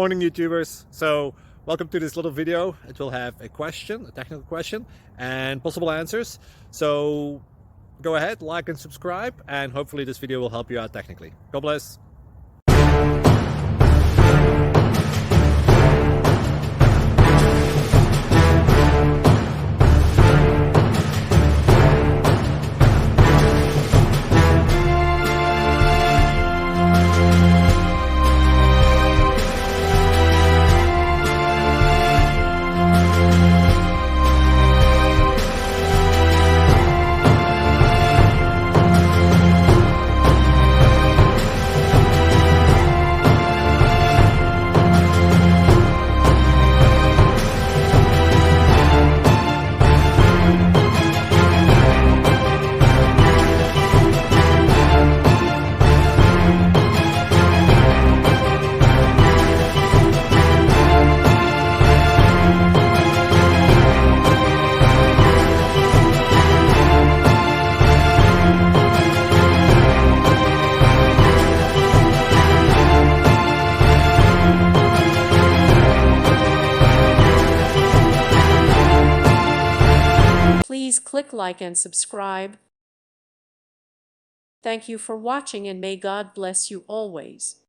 Morning YouTubers. So welcome to this little video. It will have a question, a technical question, and possible answers. So go ahead, like and subscribe, and hopefully this video will help you out technically. God bless. Please click like and subscribe. Thank you for watching and may God bless you always.